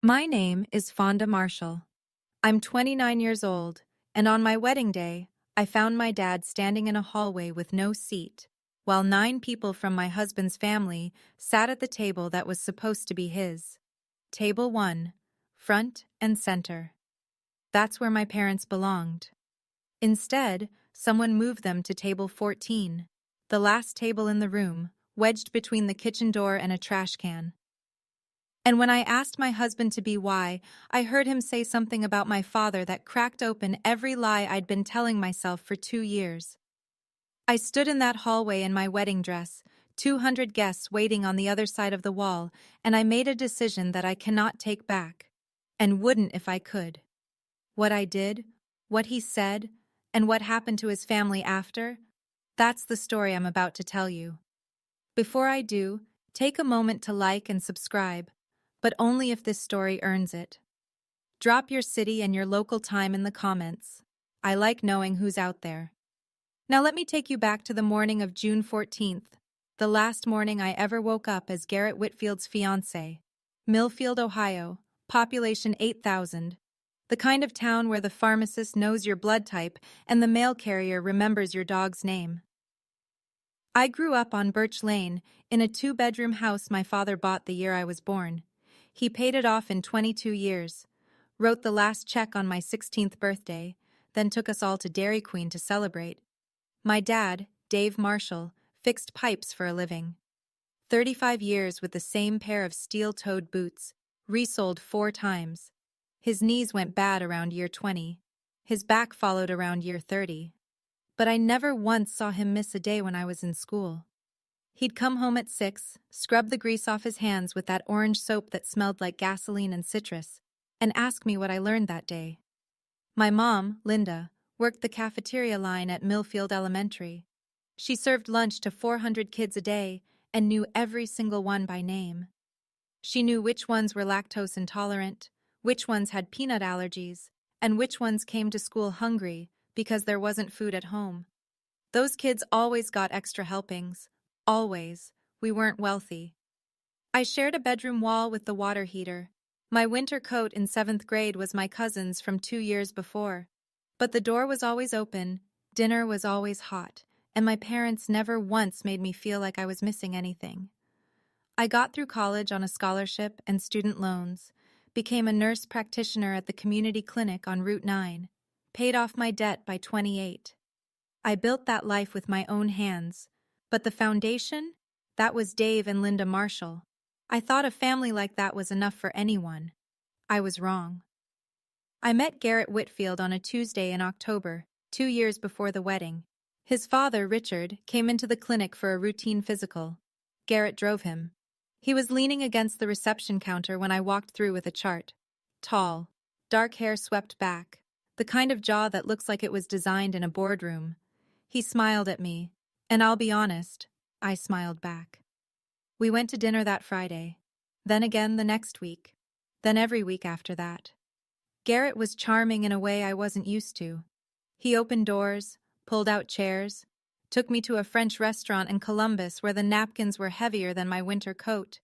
My name is Fonda Marshall. I'm 29 years old, and on my wedding day, I found my dad standing in a hallway with no seat, while 9 people from my husband's family sat at the table that was supposed to be his. Table 1, front and center. That's where my parents belonged. Instead, someone moved them to table 14, the last table in the room, wedged between the kitchen door and a trash can. And when I asked my husband to be why, I heard him say something about my father that cracked open every lie I'd been telling myself for 2 years. I stood in that hallway in my wedding dress, 200 guests waiting on the other side of the wall, and I made a decision that I cannot take back, and wouldn't if I could. What I did, what he said, and what happened to his family after, that's the story I'm about to tell you. Before I do, take a moment to like and subscribe, but only if this story earns it. Drop your city and your local time in the comments. I like knowing who's out there. Now let me take you back to the morning of June 14th, the last morning I ever woke up as Garrett Whitfield's fiancé. Millfield, Ohio, population 8,000. The kind of town where the pharmacist knows your blood type and the mail carrier remembers your dog's name. I grew up on Birch Lane, in a 2-bedroom house my father bought the year I was born. He paid it off in 22 years, wrote the last check on my 16th birthday, then took us all to Dairy Queen to celebrate. My dad, Dave Marshall, fixed pipes for a living. 35 years with the same pair of steel-toed boots, resoled 4 times. His knees went bad around year 20. His back followed around year 30. But I never once saw him miss a day when I was in school. He'd come home at 6, scrub the grease off his hands with that orange soap that smelled like gasoline and citrus, and ask me what I learned that day. My mom, Linda, worked the cafeteria line at Millfield Elementary. She served lunch to 400 kids a day and knew every single one by name. She knew which ones were lactose intolerant, which ones had peanut allergies, and which ones came to school hungry because there wasn't food at home. Those kids always got extra helpings. Always. We weren't wealthy. I shared a bedroom wall with the water heater. My winter coat in 7th grade was my cousin's from 2 years before. But the door was always open, dinner was always hot, and my parents never once made me feel like I was missing anything. I got through college on a scholarship and student loans, became a nurse practitioner at the community clinic on Route 9, paid off my debt by 28. I built that life with my own hands. But the foundation? That was Dave and Linda Marshall. I thought a family like that was enough for anyone. I was wrong. I met Garrett Whitfield on a Tuesday in October, 2 years before the wedding. His father, Richard, came into the clinic for a routine physical. Garrett drove him. He was leaning against the reception counter when I walked through with a chart. Tall, dark hair swept back, the kind of jaw that looks like it was designed in a boardroom. He smiled at me. And I'll be honest, I smiled back. We went to dinner that Friday, then again the next week, then every week after that. Garrett was charming in a way I wasn't used to. He opened doors, pulled out chairs, took me to a French restaurant in Columbus where the napkins were heavier than my winter coat.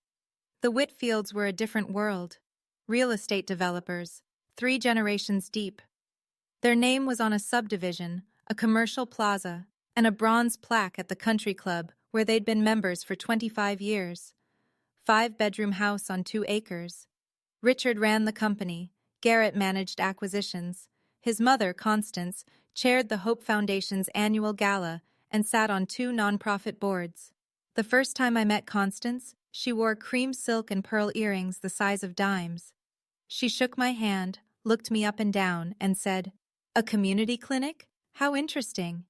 The Whitfields were a different world. Real estate developers, 3 generations deep. Their name was on a subdivision, a commercial plaza, and a bronze plaque at the country club where they'd been members for 25 years. 5-bedroom house on 2 acres. Richard ran the company. Garrett managed acquisitions. His mother, Constance, chaired the Hope Foundation's annual gala and sat on 2 nonprofit boards. The first time I met Constance, she wore cream silk and pearl earrings the size of dimes. She shook my hand, looked me up and down, and said, "A community clinic? How interesting."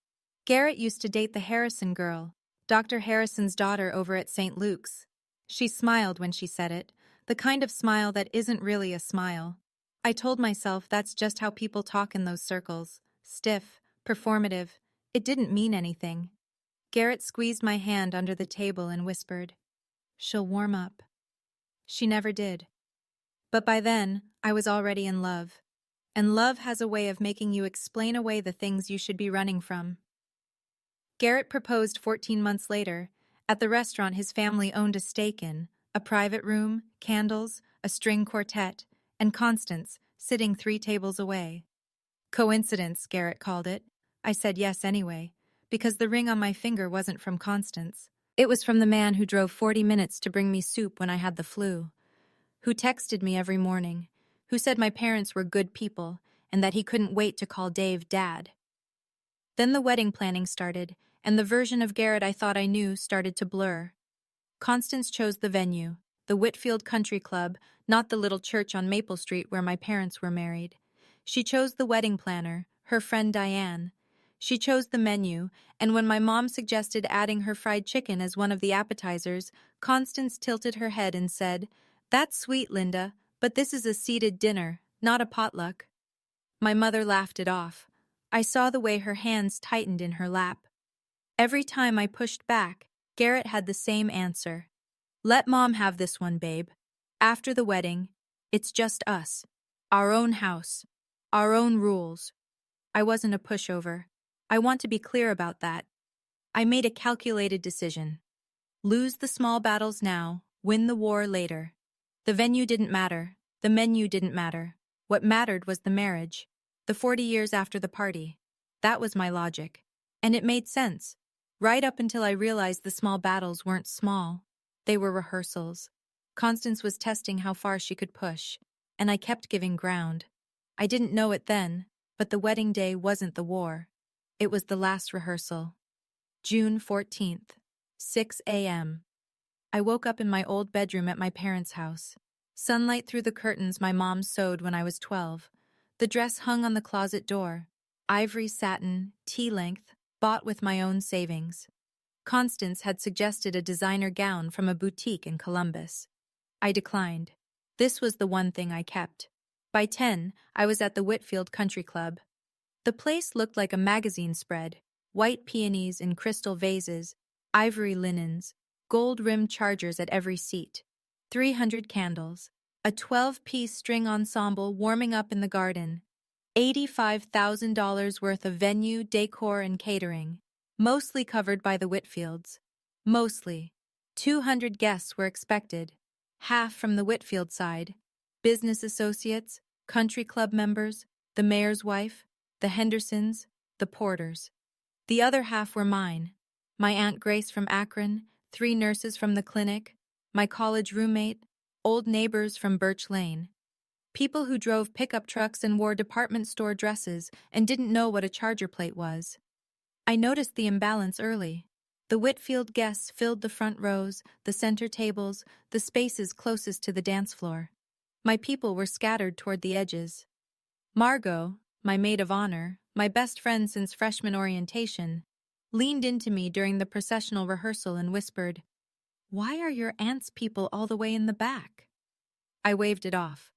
Garrett used to date the Harrison girl, Dr. Harrison's daughter over at St. Luke's. She smiled when she said it, the kind of smile that isn't really a smile. I told myself that's just how people talk in those circles. Stiff, performative. It didn't mean anything. Garrett squeezed my hand under the table and whispered, "She'll warm up." She never did. But by then, I was already in love. And love has a way of making you explain away the things you should be running from. Garrett proposed 14 months later, at the restaurant his family owned a stake in, a private room, candles, a string quartet, and Constance, sitting 3 tables away. Coincidence, Garrett called it. I said yes anyway, because the ring on my finger wasn't from Constance. It was from the man who drove 40 minutes to bring me soup when I had the flu, who texted me every morning, who said my parents were good people and that he couldn't wait to call Dave Dad. Then the wedding planning started, and the version of Garrett I thought I knew started to blur. Constance chose the venue, the Whitfield Country Club, not the little church on Maple Street where my parents were married. She chose the wedding planner, her friend Diane. She chose the menu, and when my mom suggested adding her fried chicken as one of the appetizers, Constance tilted her head and said, "That's sweet, Linda, but this is a seated dinner, not a potluck." My mother laughed it off. I saw the way her hands tightened in her lap. Every time I pushed back, Garrett had the same answer. "Let Mom have this one, babe. After the wedding, it's just us. Our own house. Our own rules." I wasn't a pushover. I want to be clear about that. I made a calculated decision. Lose the small battles now, win the war later. The venue didn't matter. The menu didn't matter. What mattered was the marriage. The 40 years after the party. That was my logic. And it made sense. Right up until I realized the small battles weren't small. They were rehearsals. Constance was testing how far she could push, and I kept giving ground. I didn't know it then, but the wedding day wasn't the war. It was the last rehearsal. June 14th, 6 a.m. I woke up in my old bedroom at my parents' house. Sunlight through the curtains my mom sewed when I was 12. The dress hung on the closet door. Ivory satin, tea-length, bought with my own savings. Constance had suggested a designer gown from a boutique in Columbus. I declined. This was the one thing I kept. By 10, I was at the Whitfield Country Club. The place looked like a magazine spread. White peonies in crystal vases, ivory linens, gold-rimmed chargers at every seat. 300 candles. A 12-piece string ensemble warming up in the garden. $85,000 worth of venue, decor, and catering. Mostly covered by the Whitfields. Mostly. 200 guests were expected. Half from the Whitfield side. Business associates, country club members, the mayor's wife, the Hendersons, the Porters. The other half were mine. My Aunt Grace from Akron, 3 nurses from the clinic, my college roommate, old neighbors from Birch Lane. People who drove pickup trucks and wore department store dresses and didn't know what a charger plate was. I noticed the imbalance early. The Whitfield guests filled the front rows, the center tables, the spaces closest to the dance floor. My people were scattered toward the edges. Margot, my maid of honor, my best friend since freshman orientation, leaned into me during the processional rehearsal and whispered, "Why are your aunt's people all the way in the back?" I waved it off.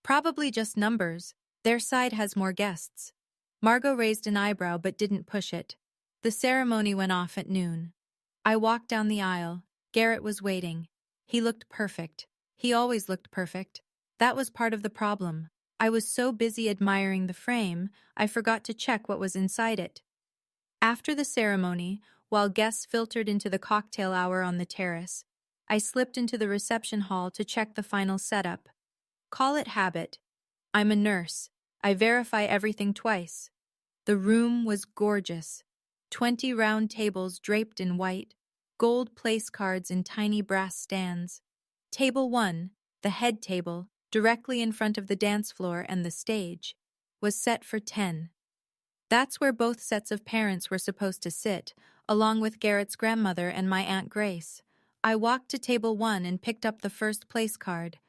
"Probably just numbers. Their side has more guests." Margot raised an eyebrow but didn't push it. The ceremony went off at noon. I walked down the aisle. Garrett was waiting. He looked perfect. He always looked perfect. That was part of the problem. I was so busy admiring the frame, I forgot to check what was inside it. After the ceremony, while guests filtered into the cocktail hour on the terrace, I slipped into the reception hall to check the final setup. Call it habit. I'm a nurse. I verify everything twice. The room was gorgeous. 20 round tables draped in white, gold place cards in tiny brass stands. Table 1, the head table, directly in front of the dance floor and the stage, was set for 10. That's where both sets of parents were supposed to sit, along with Garrett's grandmother and my Aunt Grace. I walked to table 1 and picked up the first place card.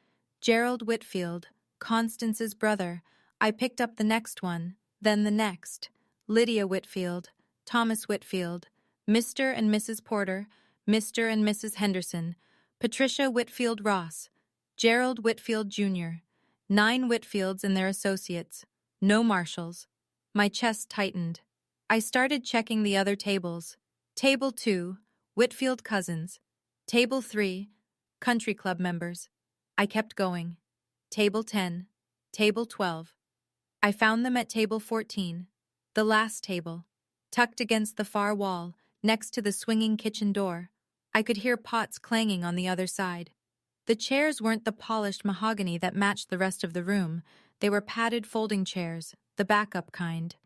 Gerald Whitfield, Constance's brother. I picked up the next one, then the next. Lydia Whitfield, Thomas Whitfield, Mr. and Mrs. Porter, Mr. and Mrs. Henderson, Patricia Whitfield Ross, Gerald Whitfield Jr., 9 Whitfields and their associates, no marshals. My chest tightened. I started checking the other tables. Table 2, Whitfield cousins. Table 3, country club members. I kept going. Table 10, Table 12. I found them at table 14, the last table, tucked against the far wall, next to the swinging kitchen door. I could hear pots clanging on the other side. The chairs weren't the polished mahogany that matched the rest of the room. They were padded folding chairs, the backup kind.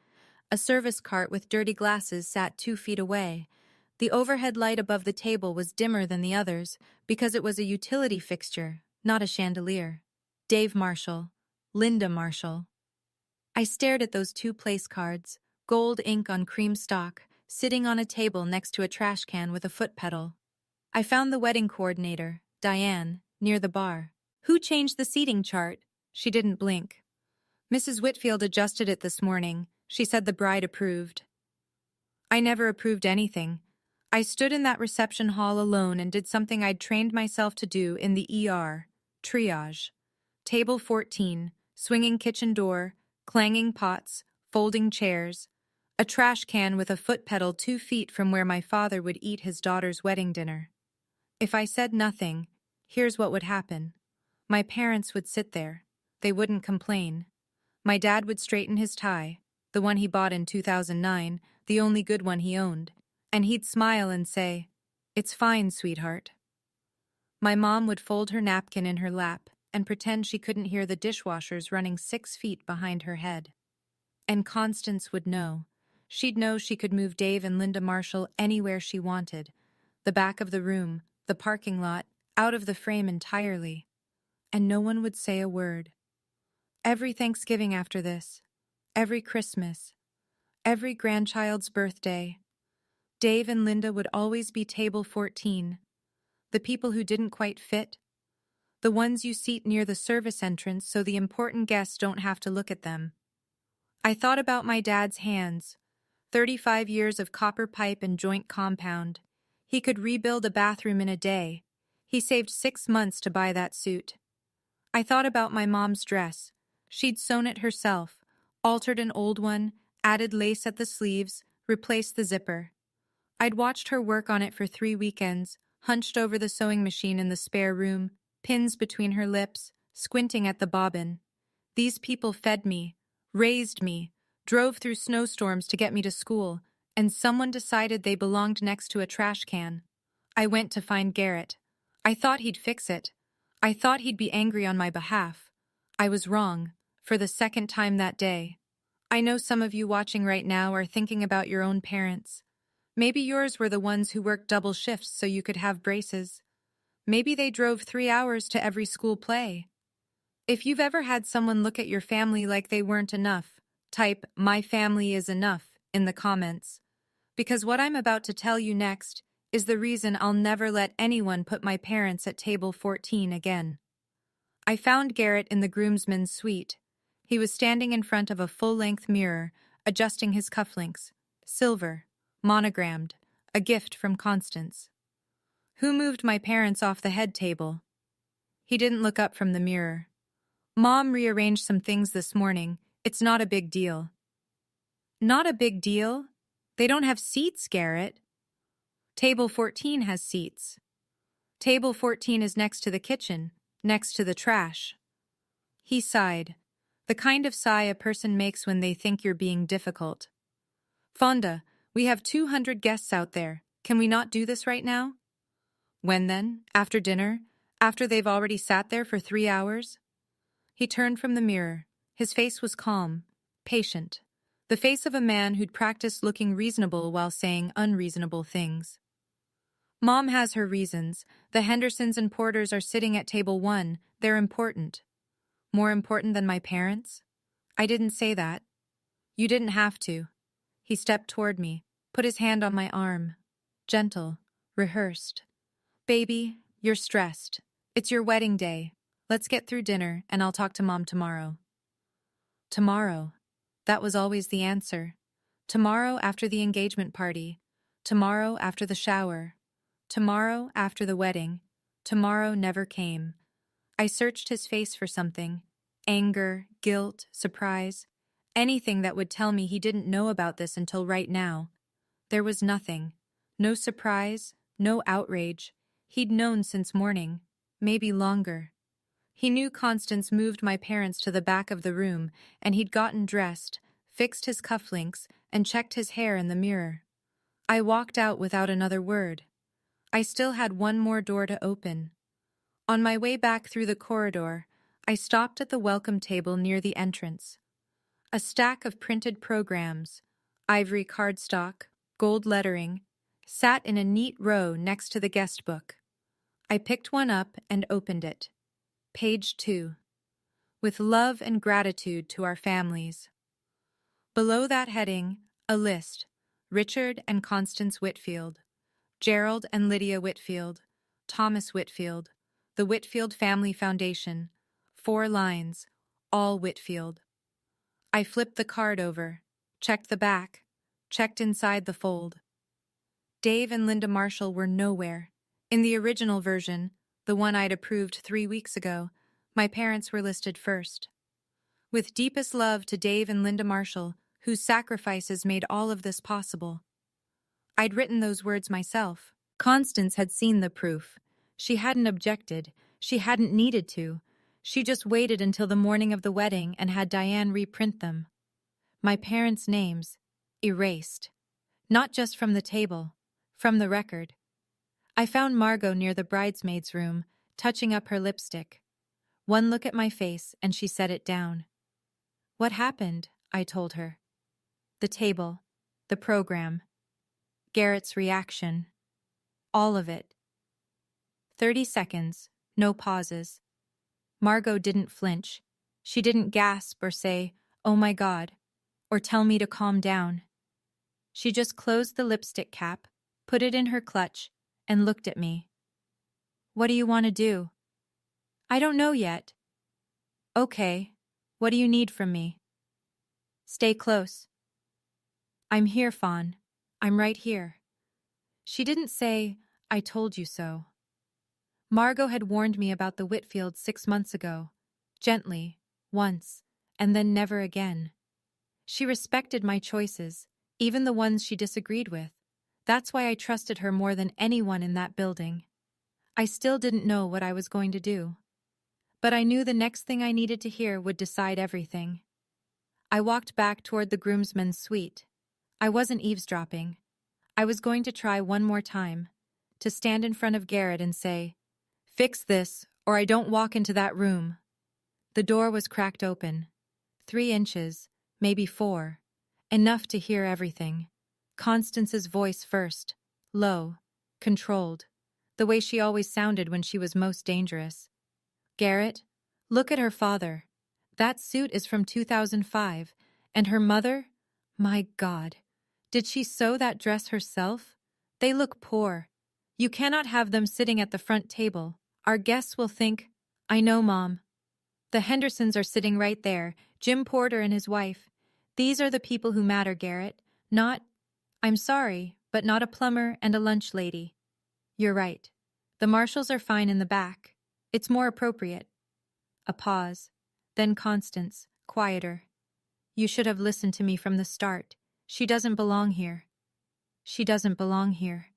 A service cart with dirty glasses sat 2 feet away. The overhead light above the table was dimmer than the others because it was a utility fixture, not a chandelier. Dave Marshall. Linda Marshall. I stared at those 2 place cards, gold ink on cream stock, sitting on a table next to a trash can with a foot pedal. I found the wedding coordinator, Diane, near the bar. Who changed the seating chart? She didn't blink. Mrs. Whitfield adjusted it this morning. She said the bride approved. I never approved anything. I stood in that reception hall alone and did something I'd trained myself to do in the ER. Triage. Table 14, swinging kitchen door, clanging pots, folding chairs, a trash can with a foot pedal 2 feet from where my father would eat his daughter's wedding dinner. If I said nothing, here's what would happen. My parents would sit there. They wouldn't complain. My dad would straighten his tie, the one he bought in 2009, the only good one he owned, and he'd smile and say, "It's fine, sweetheart." My mom would fold her napkin in her lap and pretend she couldn't hear the dishwashers running 6 feet behind her head. And Constance would know. She'd know she could move Dave and Linda Marshall anywhere she wanted. The back of the room, the parking lot, out of the frame entirely. And no one would say a word. Every Thanksgiving after this, every Christmas, every grandchild's birthday, Dave and Linda would always be table 14. The people who didn't quite fit. The ones you seat near the service entrance so the important guests don't have to look at them. I thought about my dad's hands. 35 years of copper pipe and joint compound. He could rebuild a bathroom in a day. He saved 6 months to buy that suit. I thought about my mom's dress. She'd sewn it herself, altered an old one, added lace at the sleeves, replaced the zipper. I'd watched her work on it for 3 weekends, hunched over the sewing machine in the spare room, pins between her lips, squinting at the bobbin. These people fed me, raised me, drove through snowstorms to get me to school, and someone decided they belonged next to a trash can. I went to find Garrett. I thought he'd fix it. I thought he'd be angry on my behalf. I was wrong, for the second time that day. I know some of you watching right now are thinking about your own parents. Maybe yours were the ones who worked double shifts so you could have braces. Maybe they drove 3 hours to every school play. If you've ever had someone look at your family like they weren't enough, type "my family is enough" in the comments. Because what I'm about to tell you next is the reason I'll never let anyone put my parents at table 14 again. I found Garrett in the groomsmen's suite. He was standing in front of a full-length mirror, adjusting his cufflinks. Silver, monogrammed, a gift from Constance. Who moved my parents off the head table? He didn't look up from the mirror. Mom rearranged some things this morning. It's not a big deal. Not a big deal? They don't have seats, Garrett. Table 14 has seats. Table 14 is next to the kitchen, next to the trash. He sighed, the kind of sigh a person makes when they think you're being difficult. Fonda, we have 200 guests out there. Can we not do this right now? When then? After dinner? After they've already sat there for 3 hours? He turned from the mirror. His face was calm, patient. The face of a man who'd practiced looking reasonable while saying unreasonable things. Mom has her reasons. The Hendersons and Porters are sitting at table 1. They're important. More important than my parents? I didn't say that. You didn't have to. He stepped toward me, put his hand on my arm. Gentle, rehearsed. Baby, you're stressed. It's your wedding day. Let's get through dinner and I'll talk to Mom tomorrow. Tomorrow. That was always the answer. Tomorrow after the engagement party. Tomorrow after the shower. Tomorrow after the wedding. Tomorrow never came. I searched his face for something. Anger, guilt, surprise. Anything that would tell me he didn't know about this until right now. There was nothing. No surprise, no outrage. He'd known since morning, maybe longer. He knew Constance moved my parents to the back of the room, and he'd gotten dressed, fixed his cufflinks, and checked his hair in the mirror. I walked out without another word. I still had one more door to open. On my way back through the corridor, I stopped at the welcome table near the entrance. A stack of printed programs, ivory cardstock, gold lettering, sat in a neat row next to the guest book. I picked one up and opened it. Page 2. With love and gratitude to our families. Below that heading, a list. Richard and Constance Whitfield, Gerald and Lydia Whitfield, Thomas Whitfield, the Whitfield Family Foundation. 4 lines, all Whitfield. I flipped the card over, checked the back, checked inside the fold. Dave and Linda Marshall were nowhere. In the original version, the one I'd approved 3 weeks ago, my parents were listed first. With deepest love to Dave and Linda Marshall, whose sacrifices made all of this possible. I'd written those words myself. Constance had seen the proof. She hadn't objected. She hadn't needed to. She just waited until the morning of the wedding and had Diane reprint them. My parents' names, erased. Not just from the table, from the record. I found Margot near the bridesmaid's room, touching up her lipstick. One look at my face and she set it down. What happened? I told her. The table, the program, Garrett's reaction, all of it. 30 seconds, no pauses. Margot didn't flinch. She didn't gasp or say, "Oh my God," or tell me to calm down. She just closed the lipstick cap, put it in her clutch, and looked at me. "What do you want to do?" "I don't know yet." "Okay, what do you need from me?" "Stay close." "I'm here, Fawn. I'm right here." She didn't say, "I told you so." Margot had warned me about the Whitfields 6 months ago. Gently, once, and then never again. She respected my choices, even the ones she disagreed with. That's why I trusted her more than anyone in that building. I still didn't know what I was going to do. But I knew the next thing I needed to hear would decide everything. I walked back toward the groomsmen's suite. I wasn't eavesdropping. I was going to try one more time, to stand in front of Garrett and say, "Fix this, or I don't walk into that room." The door was cracked open. 3 inches, maybe 4. Enough to hear everything. Constance's voice first, low, controlled, the way she always sounded when she was most dangerous. "Garrett, look at her father. That suit is from 2005, and her mother? My God. Did she sew that dress herself? They look poor. You cannot have them sitting at the front table. Our guests will think, 'I know, Mom.' The Hendersons are sitting right there, Jim Porter and his wife. These are the people who matter, Garrett. Not, I'm sorry, but not a plumber and a lunch lady." "You're right. The Marshalls are fine in the back. It's more appropriate." A pause. Then Constance, quieter. "You should have listened to me from the start. She doesn't belong here." "She doesn't belong here."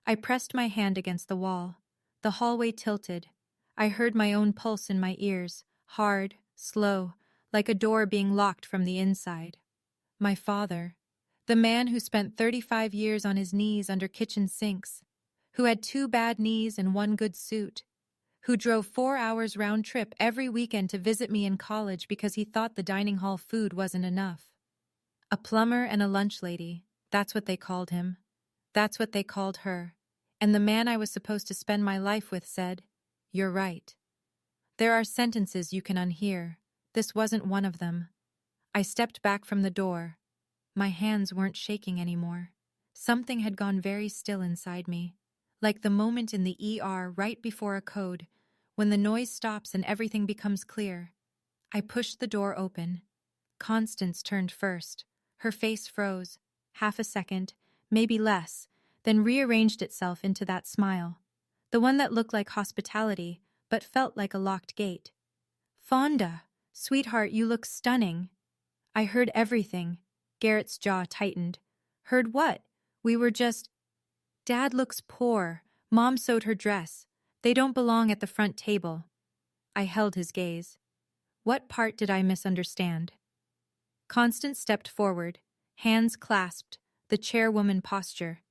I pressed my hand against the wall. The hallway tilted. I heard my own pulse in my ears, hard, slow, like a door being locked from the inside. My father, the man who spent 35 years on his knees under kitchen sinks, who had 2 bad knees and 1 good suit, who drove 4 hours round trip every weekend to visit me in college because he thought the dining hall food wasn't enough. A plumber and a lunch lady, that's what they called him. That's what they called her. And the man I was supposed to spend my life with said, "You're right." There are sentences you can unhear. This wasn't one of them. I stepped back from the door. My hands weren't shaking anymore. Something had gone very still inside me, like the moment in the ER right before a code, when the noise stops and everything becomes clear. I pushed the door open. Constance turned first. Her face froze. Half a second, maybe less, then rearranged itself into that smile. The one that looked like hospitality, but felt like a locked gate. "Fonda, sweetheart, you look stunning." I heard everything. Garrett's jaw tightened. "Heard what? We were just—" "Dad looks poor. Mom sewed her dress. They don't belong at the front table." I held his gaze. What part did I misunderstand? Constance stepped forward, hands clasped, the chairwoman posture.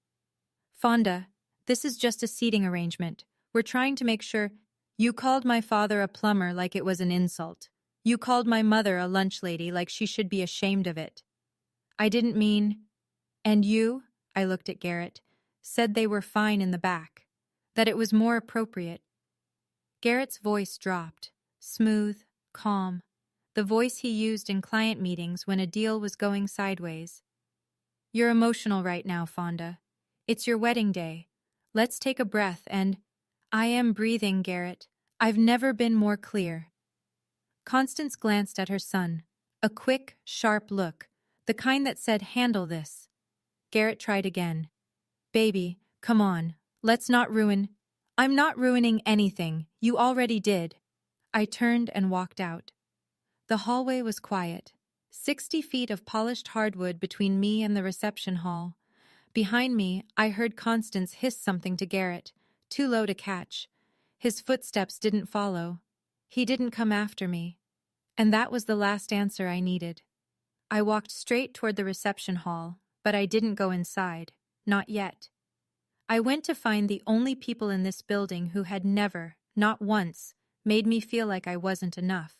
"Fonda, this is just a seating arrangement. We're trying to make sure—" You called my father a plumber like it was an insult. You called my mother a lunch lady like she should be ashamed of it. I didn't mean. And you, I looked at Garrett, said they were fine in the back, that it was more appropriate. Garrett's voice dropped, smooth, calm, the voice he used in client meetings when a deal was going sideways. You're emotional right now, Fonda. It's your wedding day. Let's take a breath and... I am breathing, Garrett. I've never been more clear. Constance glanced at her son. A quick, sharp look, the kind that said, handle this. Garrett tried again. Baby, come on. Let's not ruin... I'm not ruining anything. You already did. I turned and walked out. The hallway was quiet. 60 feet of polished hardwood between me and the reception hall. Behind me, I heard Constance hiss something to Garrett, too low to catch. His footsteps didn't follow. He didn't come after me. And that was the last answer I needed. I walked straight toward the reception hall, but I didn't go inside. Not yet. I went to find the only people in this building who had never, not once, made me feel like I wasn't enough.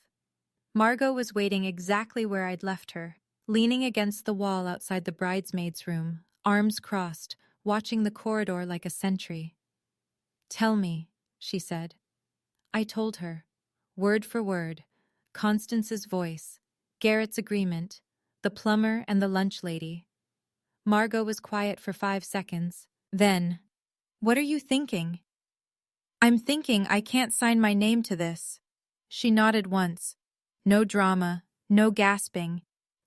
Margot was waiting exactly where I'd left her, leaning against the wall outside the bridesmaids' room, arms crossed, watching the corridor like a sentry. Tell me, she said. I told her, word for word, Constance's voice, Garrett's agreement, the plumber and the lunch lady. Margot was quiet for 5 seconds. Then, what are you thinking? I'm thinking I can't sign my name to this. She nodded once. No drama, no gasping,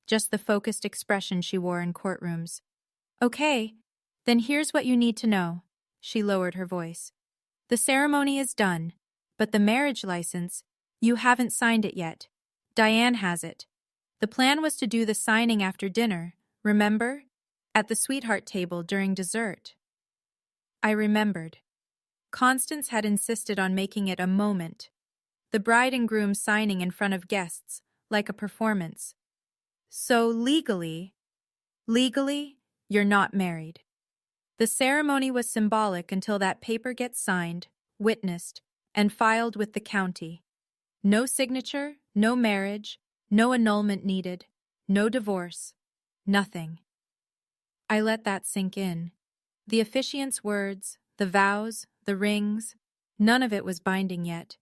just the focused expression she wore in courtrooms. Okay, then here's what you need to know. She lowered her voice. The ceremony is done, but the marriage license, you haven't signed it yet. Diane has it. The plan was to do the signing after dinner, remember? At the sweetheart table during dessert. I remembered. Constance had insisted on making it a moment. The bride and groom signing in front of guests, like a performance. So legally, you're not married. The ceremony was symbolic until that paper gets signed, witnessed, and filed with the county. No signature, no marriage, no annulment needed, no divorce, nothing. I let that sink in. The officiant's words, the vows, the rings, none of it was binding yet.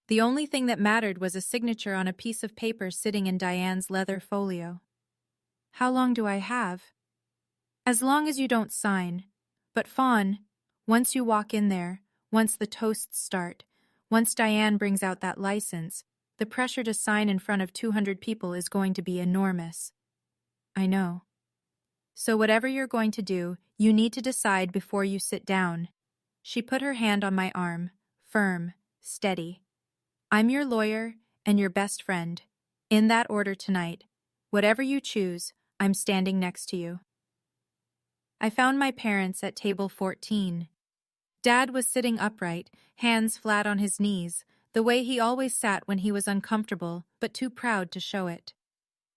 The only thing that mattered was a signature on a piece of paper sitting in Diane's leather folio. How long do I have? As long as you don't sign. But Fawn, once you walk in there, once the toasts start, once Diane brings out that license, the pressure to sign in front of 200 people is going to be enormous. I know. So whatever you're going to do, you need to decide before you sit down. She put her hand on my arm, firm, steady. I'm your lawyer and your best friend. In that order tonight. Whatever you choose, I'm standing next to you. I found my parents at table 14. Dad was sitting upright, hands flat on his knees, the way he always sat when he was uncomfortable but too proud to show it.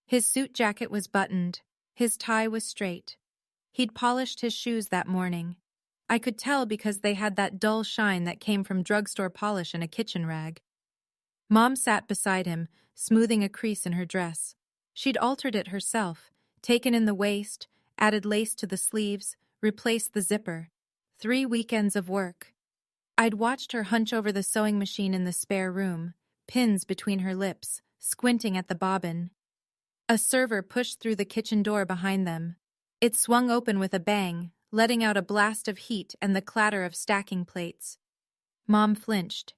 His suit jacket was buttoned. His tie was straight. He'd polished his shoes that morning. I could tell because they had that dull shine that came from drugstore polish and a kitchen rag. Mom sat beside him, smoothing a crease in her dress. She'd altered it herself, taken in the waist, added lace to the sleeves, replaced the zipper. 3 weekends of work. I'd watched her hunch over the sewing machine in the spare room, pins between her lips, squinting at the bobbin. A server pushed through the kitchen door behind them. It swung open with a bang, letting out a blast of heat and the clatter of stacking plates. Mom flinched.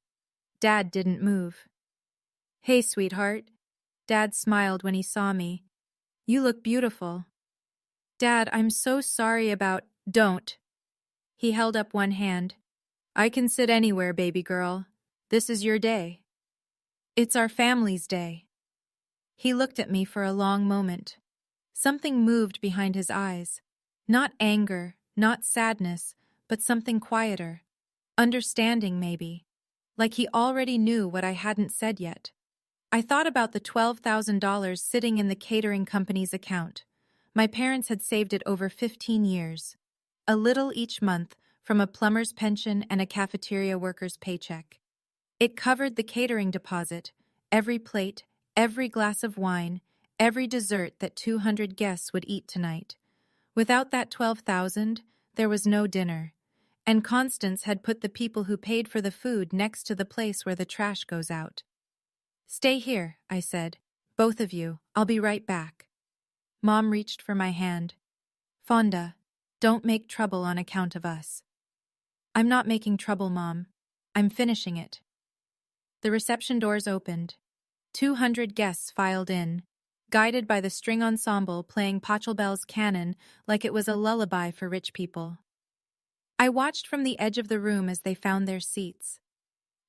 Dad didn't move. Hey, sweetheart. Dad smiled when he saw me. You look beautiful. Dad, I'm so sorry about... Don't. He held up one hand. I can sit anywhere, baby girl. This is your day. It's our family's day. He looked at me for a long moment. Something moved behind his eyes. Not anger, not sadness, but something quieter. Understanding, maybe. Like he already knew what I hadn't said yet. I thought about the $12,000 sitting in the catering company's account. My parents had saved it over 15 years. A little each month from a plumber's pension and a cafeteria worker's paycheck. It covered the catering deposit, every plate, every glass of wine, every dessert that 200 guests would eat tonight. Without that 12,000, there was no dinner. And Constance had put the people who paid for the food next to the place where the trash goes out. "Stay here," I said. "Both of you. I'll be right back." Mom reached for my hand. "Fonda, don't make trouble on account of us." "I'm not making trouble, Mom. I'm finishing it." The reception doors opened. 200 guests filed in, guided by the string ensemble playing Pachelbel's canon like it was a lullaby for rich people. I watched from the edge of the room as they found their seats.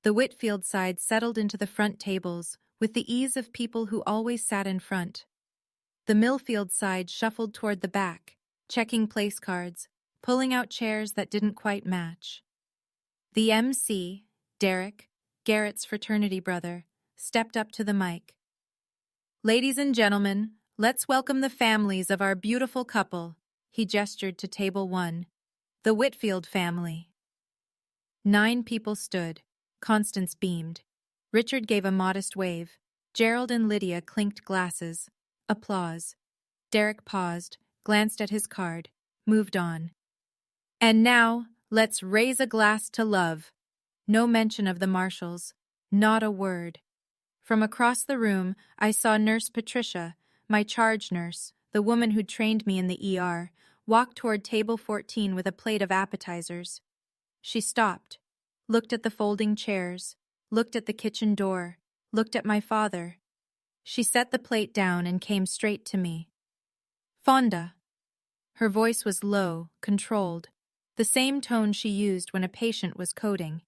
The Whitfield side settled into the front tables with the ease of people who always sat in front. The Millfield side shuffled toward the back, checking place cards, pulling out chairs that didn't quite match. The MC, Derek, Garrett's fraternity brother, stepped up to the mic. "Ladies and gentlemen, let's welcome the families of our beautiful couple," he gestured to table 1, the Whitfield family. 9 people stood. Constance beamed. Richard gave a modest wave. Gerald and Lydia clinked glasses. Applause. Derek paused, glanced at his card, moved on. "And now, let's raise a glass to love." No mention of the Marshalls. Not a word. From across the room, I saw Nurse Patricia, my charge nurse, the woman who trained me in the ER, walk toward table 14 with a plate of appetizers. She stopped, looked at the folding chairs, looked at the kitchen door, looked at my father. She set the plate down and came straight to me. "Fonda." Her voice was low, controlled, the same tone she used when a patient was coding.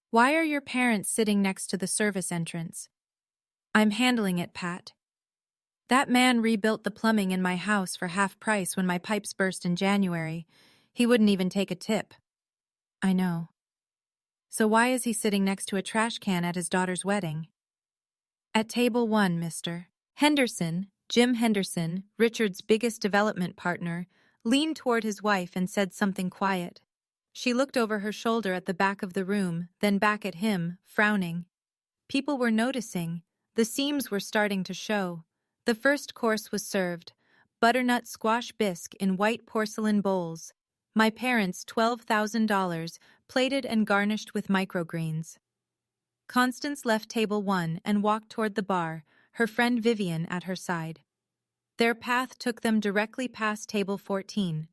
"Why are your parents sitting next to the service entrance?" "I'm handling it, Pat. That man rebuilt the plumbing in my house for half price when my pipes burst in January. He wouldn't even take a tip." "I know. So why is he sitting next to a trash can at his daughter's wedding?" "At table 1, mister." Henderson, Jim Henderson, Richard's biggest development partner, leaned toward his wife and said something quiet. She looked over her shoulder at the back of the room, then back at him, frowning. People were noticing. The seams were starting to show. The first course was served. Butternut squash bisque in white porcelain bowls. My parents' $12,000, plated and garnished with microgreens. Constance left table 1 and walked toward the bar, her friend Vivian at her side. Their path took them directly past table 14.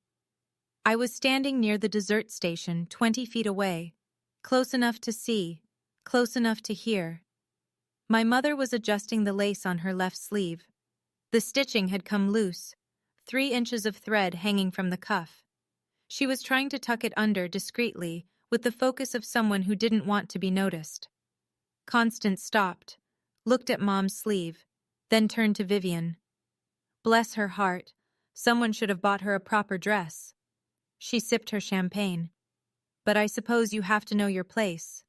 I was standing near the dessert station, 20 feet away, close enough to see, close enough to hear. My mother was adjusting the lace on her left sleeve. The stitching had come loose, 3 inches of thread hanging from the cuff. She was trying to tuck it under discreetly, with the focus of someone who didn't want to be noticed. Constance stopped, looked at Mom's sleeve, then turned to Vivian. Bless her heart, someone should have bought her a proper dress. She sipped her champagne. "But I suppose you have to know your place."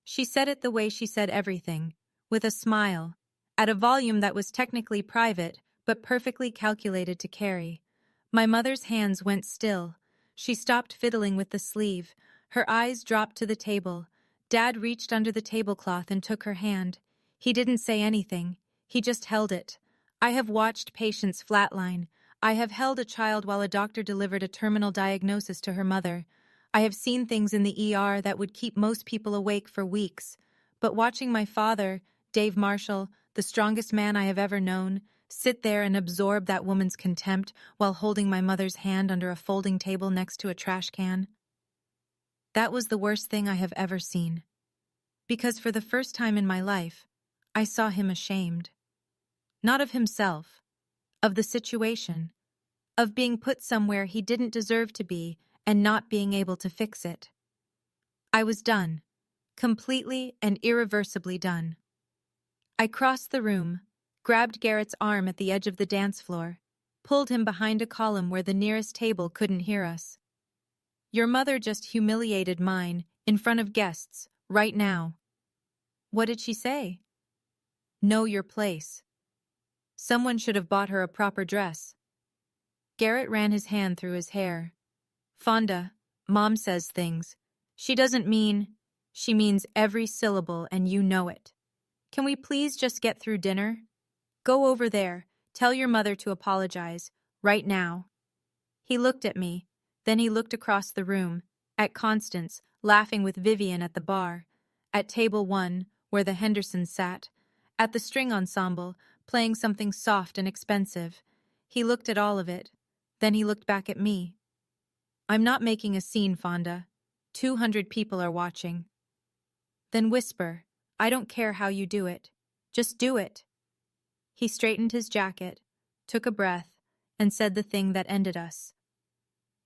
She said it the way she said everything, with a smile, at a volume that was technically private, but perfectly calculated to carry. My mother's hands went still. She stopped fiddling with the sleeve. Her eyes dropped to the table. Dad reached under the tablecloth and took her hand. He didn't say anything. He just held it. I have watched patients flatline. I have held a child while a doctor delivered a terminal diagnosis to her mother. I have seen things in the ER that would keep most people awake for weeks. But watching my father, Dave Marshall, the strongest man I have ever known, sit there and absorb that woman's contempt while holding my mother's hand under a folding table next to a trash can, that was the worst thing I have ever seen. Because for the first time in my life, I saw him ashamed. Not of himself, of the situation, of being put somewhere he didn't deserve to be and not being able to fix it. I was done, completely and irreversibly done. I crossed the room, grabbed Garrett's arm at the edge of the dance floor, pulled him behind a column where the nearest table couldn't hear us. "Your mother just humiliated mine, in front of guests, right now." "What did she say?" "Know your place. Someone should have bought her a proper dress." Garrett ran his hand through his hair. "Fonda, Mom says things. She doesn't mean..." She means every syllable and you know it. Can we please just get through dinner? Go over there, tell your mother to apologize, right now. He looked at me, then he looked across the room, at Constance, laughing with Vivian at the bar, at table 1, where the Hendersons sat, at the string ensemble, playing something soft and expensive. He looked at all of it, then he looked back at me. I'm not making a scene, Fonda. 200 people are watching. Then whisper, I don't care how you do it. Just do it. He straightened his jacket, took a breath, and said the thing that ended us.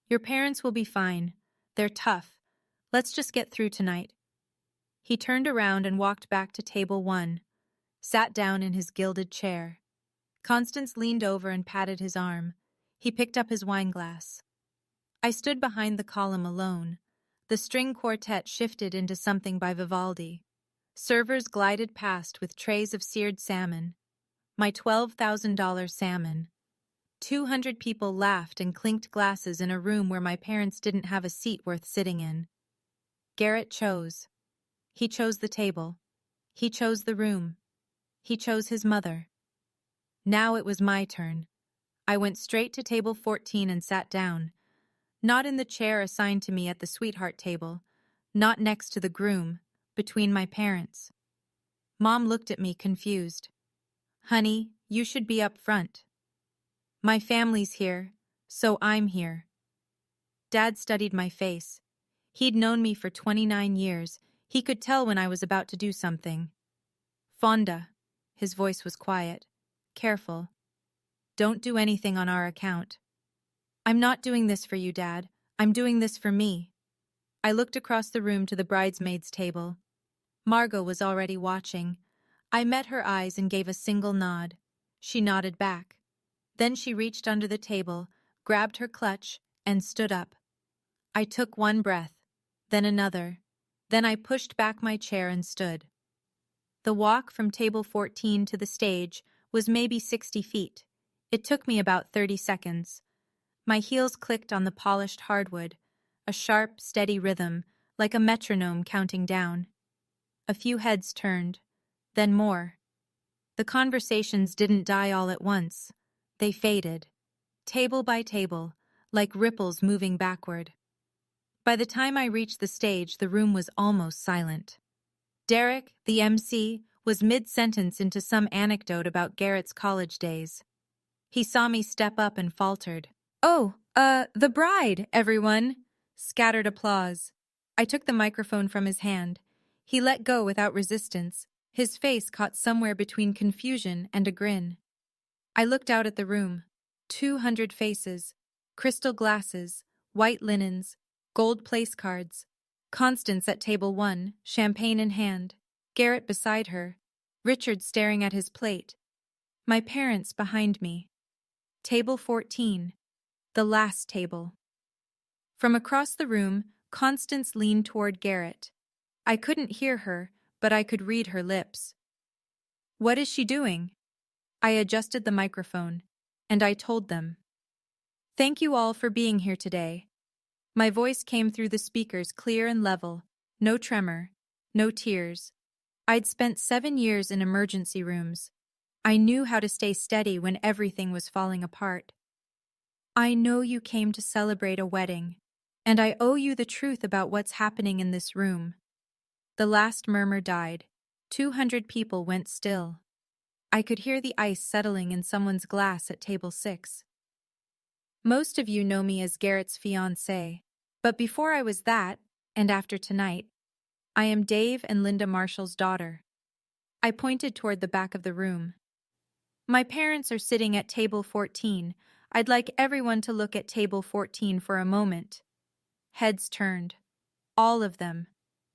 Your parents will be fine. They're tough. Let's just get through tonight. He turned around and walked back to table 1, sat down in his gilded chair. Constance leaned over and patted his arm. He picked up his wineglass. I stood behind the column alone. The string quartet shifted into something by Vivaldi. Servers glided past with trays of seared salmon. My $12,000 salmon. 200 people laughed and clinked glasses in a room where my parents didn't have a seat worth sitting in. Garrett chose. He chose the table. He chose the room. He chose his mother. Now it was my turn. I went straight to table 14 and sat down. Not in the chair assigned to me at the sweetheart table, not next to the groom, between my parents. Mom looked at me confused. Honey, you should be up front. My family's here, so I'm here. Dad studied my face. He'd known me for 29 years. He could tell when I was about to do something. Fonda, his voice was quiet. Careful. Don't do anything on our account. I'm not doing this for you, Dad. I'm doing this for me. I looked across the room to the bridesmaids' table. Margot was already watching. I met her eyes and gave a single nod. She nodded back. Then she reached under the table, grabbed her clutch, and stood up. I took one breath, then another. Then I pushed back my chair and stood. The walk from table 14 to the stage was maybe 60 feet. It took me about 30 seconds. My heels clicked on the polished hardwood, a sharp, steady rhythm, like a metronome counting down. A few heads turned, then more. The conversations didn't die all at once. They faded, table by table, like ripples moving backward. By the time I reached the stage, the room was almost silent. Derek, the MC, was mid-sentence into some anecdote about Garrett's college days. He saw me step up and faltered. Oh, the bride, everyone! Scattered applause. I took the microphone from his hand. He let go without resistance, his face caught somewhere between confusion and a grin. I looked out at the room. 200 faces, crystal glasses, white linens, gold place cards. Constance at table 1, champagne in hand. Garrett beside her. Richard staring at his plate. My parents behind me. Table 14. The last table. From across the room, Constance leaned toward Garrett. I couldn't hear her, but I could read her lips. What is she doing? I adjusted the microphone, and I told them. Thank you all for being here today. My voice came through the speakers clear and level, no tremor, no tears. I'd spent 7 years in emergency rooms. I knew how to stay steady when everything was falling apart. I know you came to celebrate a wedding, and I owe you the truth about what's happening in this room. The last murmur died. 200 people went still. I could hear the ice settling in someone's glass at table 6. Most of you know me as Garrett's fiancée, but before I was that, and after tonight, I am Dave and Linda Marshall's daughter. I pointed toward the back of the room. My parents are sitting at table 14. I'd like everyone to look at table 14 for a moment. Heads turned. All of them.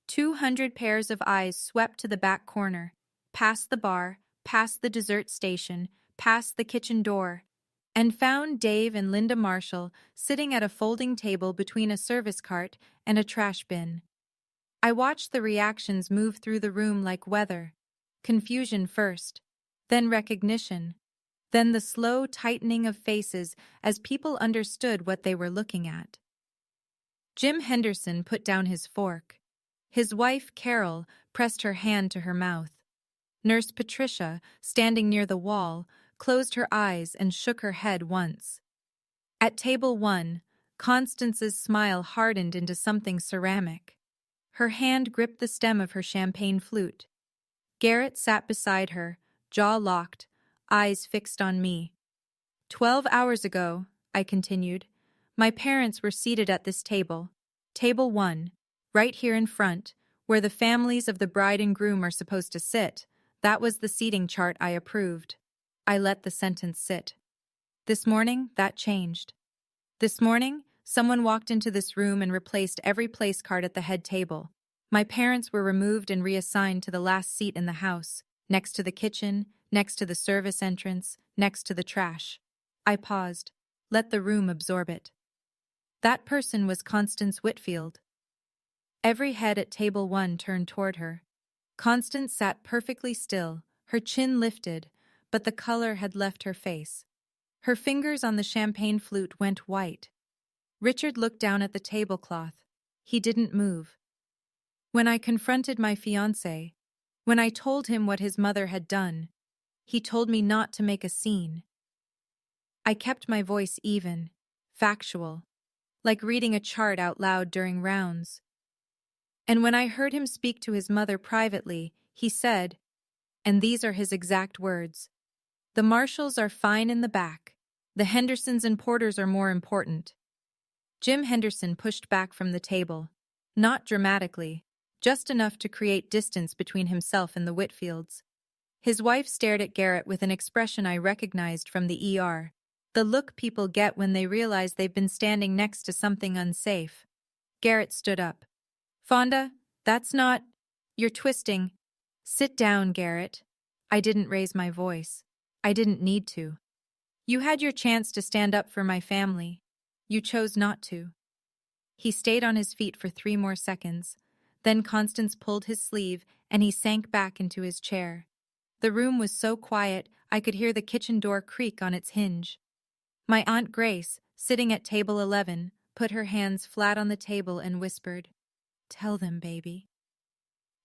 200 pairs of eyes swept to the back corner, past the bar, past the dessert station, past the kitchen door, and found Dave and Linda Marshall sitting at a folding table between a service cart and a trash bin. I watched the reactions move through the room like weather. Confusion first, then recognition, then the slow tightening of faces as people understood what they were looking at. Jim Henderson put down his fork. His wife, Carol, pressed her hand to her mouth. Nurse Patricia, standing near the wall, closed her eyes and shook her head once. At table 1, Constance's smile hardened into something ceramic. Her hand gripped the stem of her champagne flute. Garrett sat beside her, jaw locked, eyes fixed on me. 12 hours ago, I continued, my parents were seated at this table. Table 1, right here in front, where the families of the bride and groom are supposed to sit. That was the seating chart I approved. I let the sentence sit. This morning, that changed. This morning, someone walked into this room and replaced every place card at the head table. My parents were removed and reassigned to the last seat in the house, next to the kitchen, next to the service entrance, next to the trash. I paused. Let the room absorb it. That person was Constance Whitfield. Every head at table 1 turned toward her. Constance sat perfectly still, her chin lifted, but the color had left her face. Her fingers on the champagne flute went white. Richard looked down at the tablecloth. He didn't move. When I confronted my fiancé, when I told him what his mother had done, he told me not to make a scene. I kept my voice even, factual, like reading a chart out loud during rounds. And when I heard him speak to his mother privately, he said, and these are his exact words, "The Marshalls are fine in the back. The Hendersons and Porters are more important." Jim Henderson pushed back from the table, not dramatically, just enough to create distance between himself and the Whitfields. His wife stared at Garrett with an expression I recognized from the ER, the look people get when they realize they've been standing next to something unsafe. Garrett stood up. "Fonda, that's not... You're twisting." "Sit down, Garrett." I didn't raise my voice. I didn't need to. "You had your chance to stand up for my family. You chose not to." He stayed on his feet for 3 more seconds. Then Constance pulled his sleeve and he sank back into his chair. The room was so quiet I could hear the kitchen door creak on its hinge. My Aunt Grace, sitting at table 11, put her hands flat on the table and whispered, "Tell them, baby."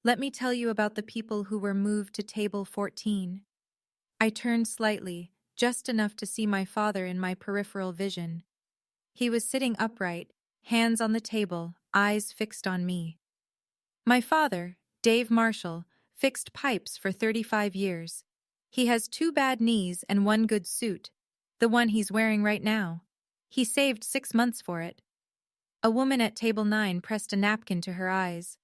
"Let me tell you about the people who were moved to table 14. I turned slightly, just enough to see my father in my peripheral vision. He was sitting upright, hands on the table, eyes fixed on me. My father, Dave Marshall, fixed pipes for 35 years. He has 2 bad knees and 1 good suit, the one he's wearing right now. He saved 6 months for it. A woman at table 9 pressed a napkin to her eyes.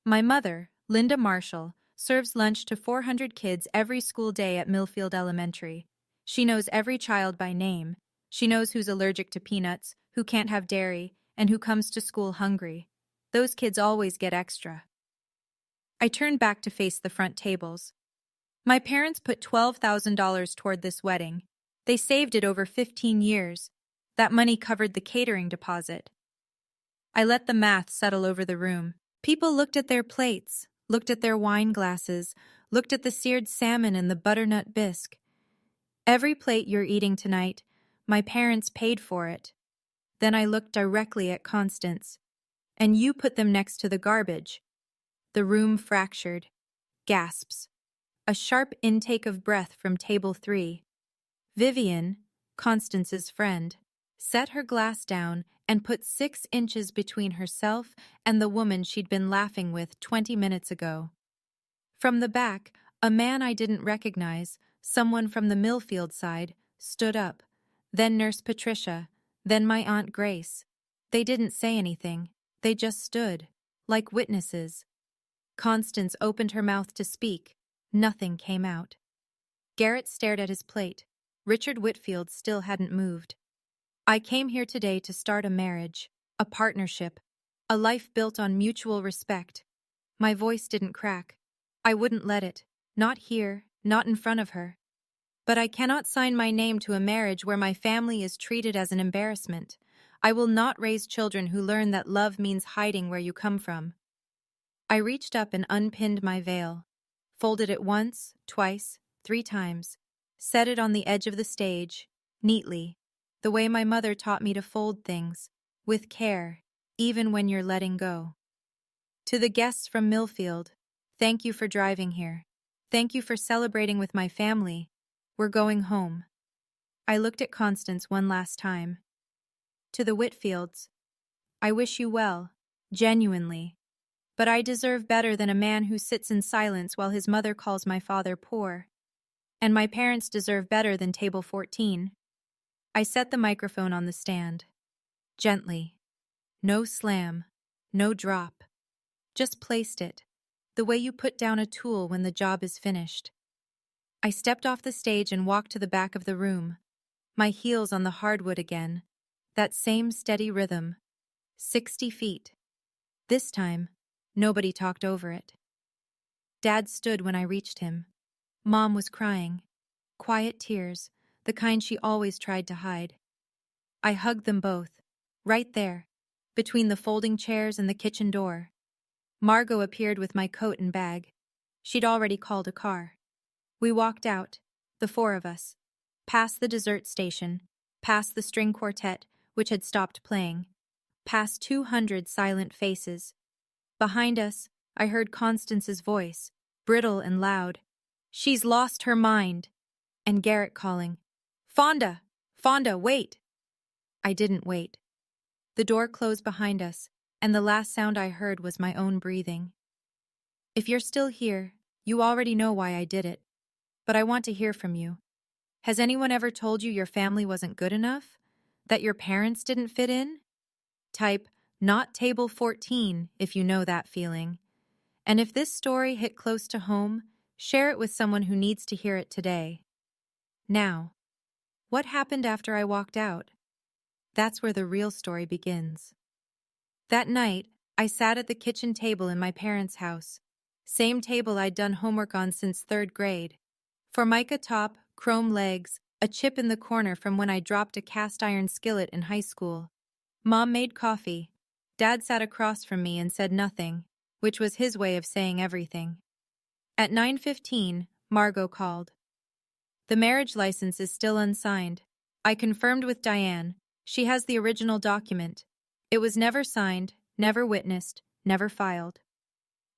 My mother, Linda Marshall, serves lunch to 400 kids every school day at Millfield Elementary. She knows every child by name. She knows who's allergic to peanuts, who can't have dairy, and who comes to school hungry. Those kids always get extra. I turned back to face the front tables. My parents put $12,000 toward this wedding. They saved it over 15 years. That money covered the catering deposit. I let the math settle over the room. People looked at their plates, looked at their wine glasses, looked at the seared salmon and the butternut bisque. Every plate you're eating tonight, my parents paid for it. Then I looked directly at Constance. And you put them next to the garbage. The room fractured. Gasps. A sharp intake of breath from table 3. Vivian, Constance's friend, set her glass down and put 6 inches between herself and the woman she'd been laughing with 20 minutes ago. From the back, a man I didn't recognize, someone from the Millfield side, stood up. Then Nurse Patricia, then my Aunt Grace. They didn't say anything. They just stood, like witnesses. Constance opened her mouth to speak. Nothing came out. Garrett stared at his plate. Richard Whitfield still hadn't moved. "I came here today to start a marriage, a partnership, a life built on mutual respect." My voice didn't crack. I wouldn't let it. Not here, not in front of her. "But I cannot sign my name to a marriage where my family is treated as an embarrassment. I will not raise children who learn that love means hiding where you come from." I reached up and unpinned my veil, folded it once, twice, 3 times, set it on the edge of the stage, neatly, the way my mother taught me to fold things, with care, even when you're letting go. To the guests from Millfield, thank you for driving here. Thank you for celebrating with my family. We're going home. I looked at Constance one last time. To the Whitfields, I wish you well, genuinely. But I deserve better than a man who sits in silence while his mother calls my father poor. And my parents deserve better than table 14. I set the microphone on the stand. Gently. No slam. No drop. Just placed it. The way you put down a tool when the job is finished. I stepped off the stage and walked to the back of the room. My heels on the hardwood again. That same steady rhythm. 60 feet. This time, nobody talked over it. Dad stood when I reached him. Mom was crying. Quiet tears, the kind she always tried to hide. I hugged them both, right there, between the folding chairs and the kitchen door. Margot appeared with my coat and bag. She'd already called a car. We walked out, the four of us, past the dessert station, past the string quartet, which had stopped playing, past 200 silent faces. Behind us, I heard Constance's voice, brittle and loud. She's lost her mind. And Garrett calling, Fonda! Fonda, wait! I didn't wait. The door closed behind us, and the last sound I heard was my own breathing. If you're still here, you already know why I did it. But I want to hear from you. Has anyone ever told you your family wasn't good enough? That your parents didn't fit in? Type, not table 14, if you know that feeling. And if this story hit close to home, share it with someone who needs to hear it today. Now, what happened after I walked out? That's where the real story begins. That night, I sat at the kitchen table in my parents' house. Same table I'd done homework on since 3rd grade. Formica top, chrome legs, a chip in the corner from when I dropped a cast iron skillet in high school. Mom made coffee. Dad sat across from me and said nothing, which was his way of saying everything. At 9:15, Margot called. The marriage license is still unsigned. I confirmed with Diane. She has the original document. It was never signed, never witnessed, never filed.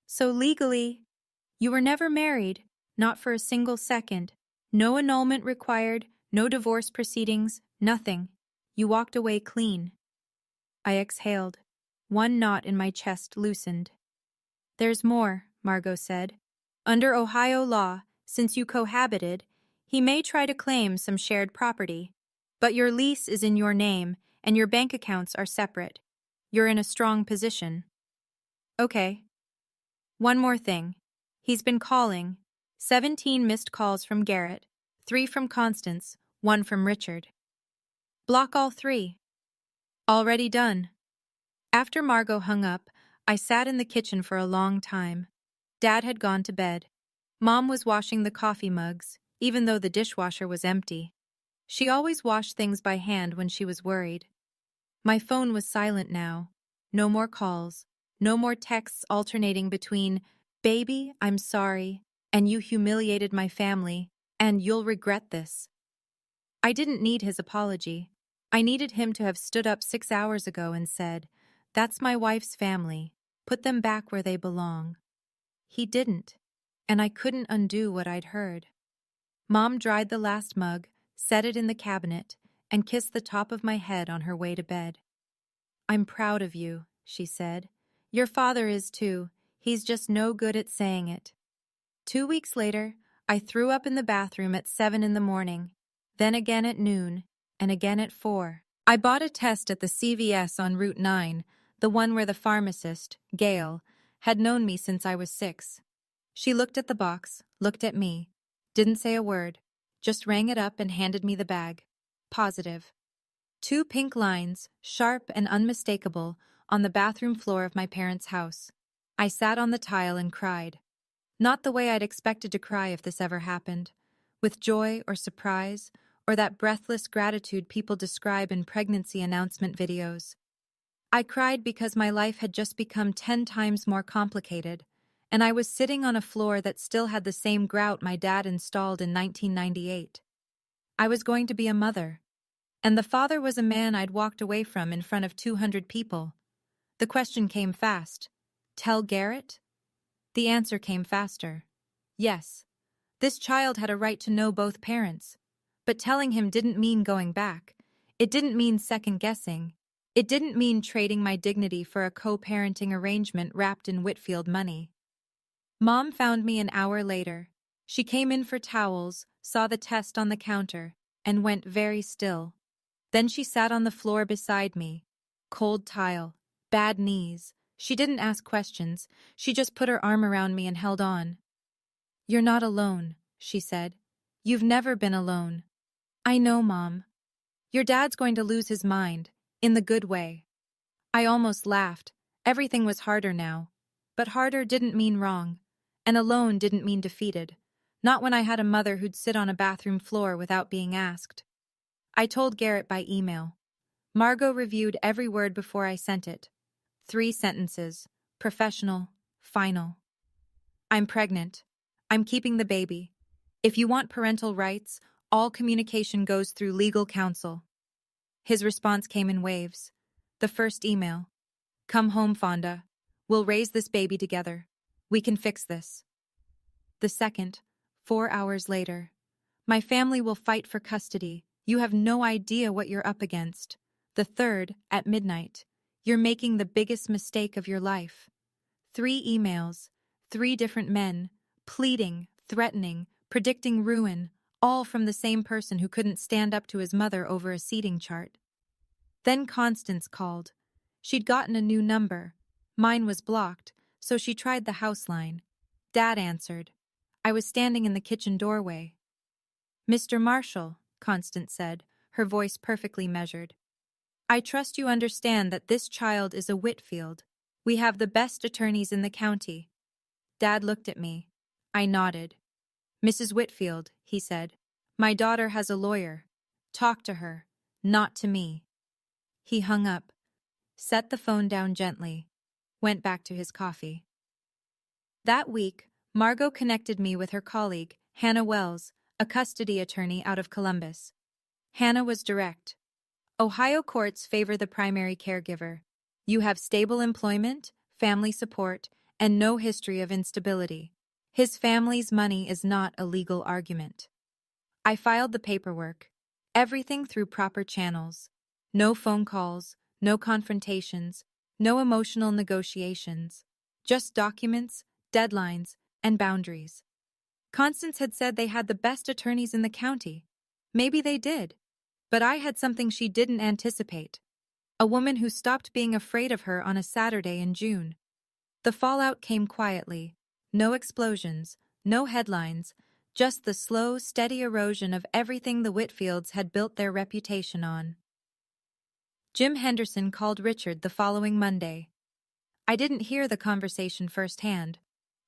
So legally, you were never married, not for a single second. No annulment required, no divorce proceedings, nothing. You walked away clean. I exhaled. One knot in my chest loosened. There's more, Margot said. Under Ohio law, since you cohabited, he may try to claim some shared property. But your lease is in your name, and your bank accounts are separate. You're in a strong position. Okay. One more thing. He's been calling. 17 missed calls from Garrett, 3 from Constance, 1 from Richard. Block all 3. Already done. After Margot hung up, I sat in the kitchen for a long time. Dad had gone to bed. Mom was washing the coffee mugs, even though the dishwasher was empty. She always washed things by hand when she was worried. My phone was silent now. No more calls. No more texts alternating between, "Baby, I'm sorry," and "You humiliated my family," and "You'll regret this." I didn't need his apology. I needed him to have stood up 6 hours ago and said, "That's my wife's family. Put them back where they belong." He didn't, and I couldn't undo what I'd heard. Mom dried the last mug, set it in the cabinet, and kissed the top of my head on her way to bed. "I'm proud of you," she said. "Your father is too. He's just no good at saying it." 2 weeks later, I threw up in the bathroom at 7 in the morning, then again at noon, and again at 4. I bought a test at the CVS on Route 9, the one where the pharmacist, Gail, had known me since I was 6. She looked at the box, looked at me, didn't say a word, just rang it up and handed me the bag. Positive. 2 pink lines, sharp and unmistakable, on the bathroom floor of my parents' house. I sat on the tile and cried. Not the way I'd expected to cry if this ever happened, with joy or surprise, or that breathless gratitude people describe in pregnancy announcement videos. I cried because my life had just become 10 times more complicated, and I was sitting on a floor that still had the same grout my dad installed in 1998. I was going to be a mother, and the father was a man I'd walked away from in front of 200 people. The question came fast. Tell Garrett? The answer came faster. Yes. This child had a right to know both parents. But telling him didn't mean going back. It didn't mean second-guessing. It didn't mean trading my dignity for a co-parenting arrangement wrapped in Whitfield money. Mom found me an hour later. She came in for towels, saw the test on the counter, and went very still. Then she sat on the floor beside me. Cold tile, bad knees. She didn't ask questions. She just put her arm around me and held on. "You're not alone," she said. "You've never been alone." "I know, Mom. Your dad's going to lose his mind, in the good way." I almost laughed. Everything was harder now. But harder didn't mean wrong. And alone didn't mean defeated. Not when I had a mother who'd sit on a bathroom floor without being asked. I told Garrett by email. Margot reviewed every word before I sent it. 3 sentences. Professional. Final. "I'm pregnant. I'm keeping the baby. If you want parental rights, all communication goes through legal counsel." His response came in waves. The first email. "Come home, Fonda. We'll raise this baby together. We can fix this." The second, 4 hours later. "My family will fight for custody. You have no idea what you're up against." The third, at midnight. "You're making the biggest mistake of your life." 3 emails, 3 different men, pleading, threatening, predicting ruin, all from the same person who couldn't stand up to his mother over a seating chart. Then Constance called. She'd gotten a new number. Mine was blocked, so she tried the house line. Dad answered. I was standing in the kitchen doorway. "Mr. Marshall," Constance said, her voice perfectly measured. "I trust you understand that this child is a Whitfield. We have the best attorneys in the county." Dad looked at me. I nodded. "Mrs. Whitfield," he said, "my daughter has a lawyer. Talk to her, not to me." He hung up, set the phone down gently, went back to his coffee. That week, Margot connected me with her colleague, Hannah Wells, a custody attorney out of Columbus. Hannah was direct. "Ohio courts favor the primary caregiver. You have stable employment, family support, and no history of instability. His family's money is not a legal argument." I filed the paperwork. Everything through proper channels. No phone calls, no confrontations, no emotional negotiations. Just documents, deadlines, and boundaries. Constance had said they had the best attorneys in the county. Maybe they did. But I had something she didn't anticipate. A woman who stopped being afraid of her on a Saturday in June. The fallout came quietly. No explosions, no headlines, just the slow, steady erosion of everything the Whitfields had built their reputation on. Jim Henderson called Richard the following Monday. I didn't hear the conversation firsthand.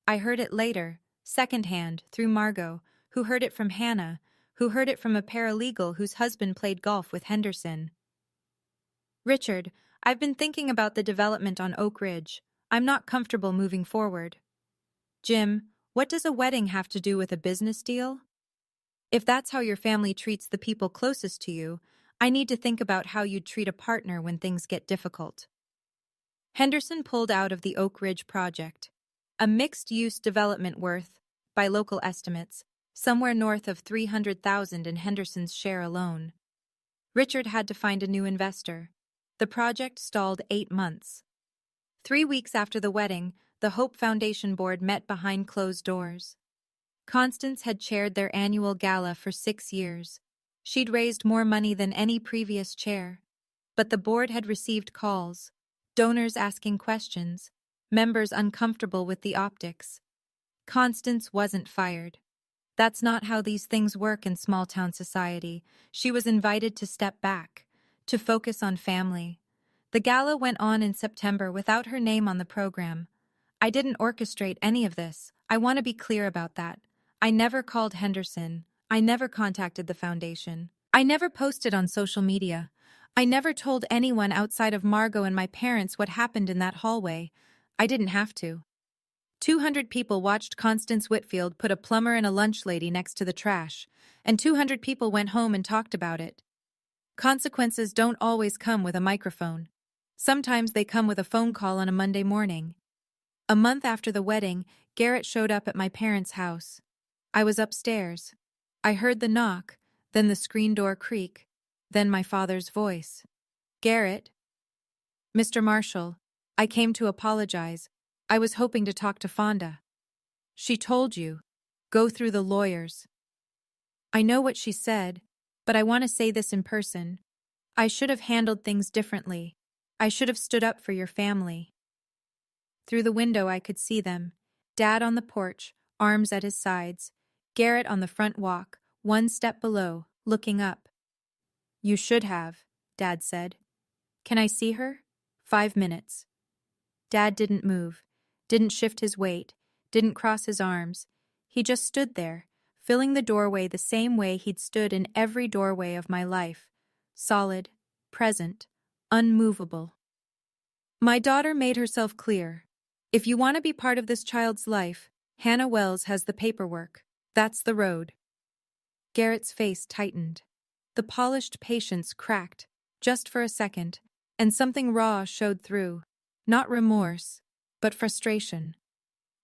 I heard it later, secondhand, through Margot, who heard it from Hannah, who heard it from a paralegal whose husband played golf with Henderson. "Richard, I've been thinking about the development on Oak Ridge. I'm not comfortable moving forward." "Jim, what does a wedding have to do with a business deal?" "If that's how your family treats the people closest to you, I need to think about how you'd treat a partner when things get difficult." Henderson pulled out of the Oak Ridge project, a mixed-use development worth, by local estimates, somewhere north of $300,000 in Henderson's share alone. Richard had to find a new investor. The project stalled 8 months. 3 weeks after the wedding, the Hope Foundation board met behind closed doors. Constance had chaired their annual gala for 6 years. She'd raised more money than any previous chair. But the board had received calls, donors asking questions, members uncomfortable with the optics. Constance wasn't fired. That's not how these things work in small-town society. She was invited to step back, to focus on family. The gala went on in September without her name on the program. I didn't orchestrate any of this. I want to be clear about that. I never called Henderson. I never contacted the foundation. I never posted on social media. I never told anyone outside of Margot and my parents what happened in that hallway. I didn't have to. 200 people watched Constance Whitfield put a plumber and a lunch lady next to the trash, and 200 people went home and talked about it. Consequences don't always come with a microphone. Sometimes they come with a phone call on a Monday morning. A month after the wedding, Garrett showed up at my parents' house. I was upstairs. I heard the knock, then the screen door creak, then my father's voice. Garrett. Mr. Marshall, I came to apologize. I was hoping to talk to Fonda. She told you. Go through the lawyers. I know what she said, but I want to say this in person. I should have handled things differently. I should have stood up for your family. Through the window I could see them. Dad on the porch, arms at his sides. Garrett on the front walk, one step below, looking up. You should have, Dad said. Can I see her? 5 minutes. Dad didn't move, didn't shift his weight, didn't cross his arms. He just stood there, filling the doorway the same way he'd stood in every doorway of my life. Solid, present, unmovable. My daughter made herself clear. If you want to be part of this child's life, Hannah Wells has the paperwork. That's the road. Garrett's face tightened. The polished patience cracked, just for a second, and something raw showed through. Not remorse, but frustration.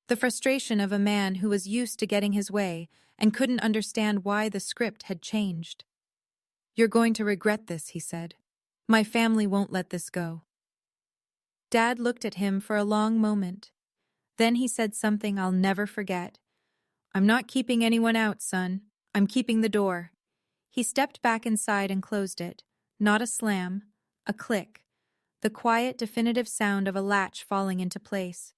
The frustration of a man who was used to getting his way and couldn't understand why the script had changed. You're going to regret this, he said. My family won't let this go. Dad looked at him for a long moment. Then he said something I'll never forget. I'm not keeping anyone out, son. I'm keeping the door. He stepped back inside and closed it. Not a slam, a click. The quiet, definitive sound of a latch falling into place.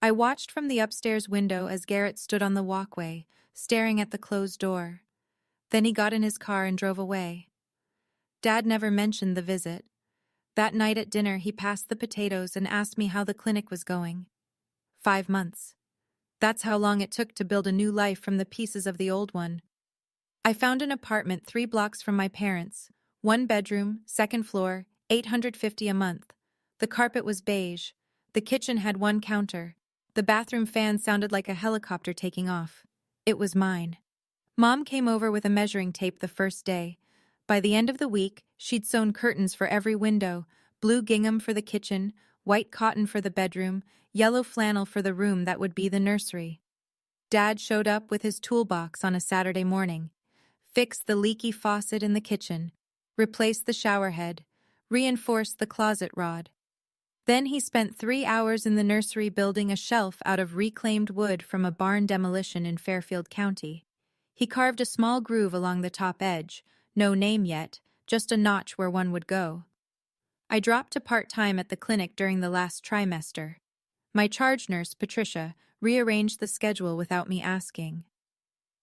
I watched from the upstairs window as Garrett stood on the walkway, staring at the closed door. Then he got in his car and drove away. Dad never mentioned the visit. That night at dinner, he passed the potatoes and asked me how the clinic was going. 5 months. That's how long it took to build a new life from the pieces of the old one. I found an apartment 3 blocks from my parents. 1 bedroom, 2nd floor, $850 a month. The carpet was beige. The kitchen had 1 counter. The bathroom fan sounded like a helicopter taking off. It was mine. Mom came over with a measuring tape the first day. By the end of the week, she'd sewn curtains for every window, blue gingham for the kitchen, white cotton for the bedroom, yellow flannel for the room that would be the nursery. Dad showed up with his toolbox on a Saturday morning, fixed the leaky faucet in the kitchen, replaced the shower head, reinforced the closet rod. Then he spent 3 hours in the nursery building a shelf out of reclaimed wood from a barn demolition in Fairfield County. He carved a small groove along the top edge, no name yet, just a notch where one would go. I dropped to part-time at the clinic during the last trimester. My charge nurse, Patricia, rearranged the schedule without me asking.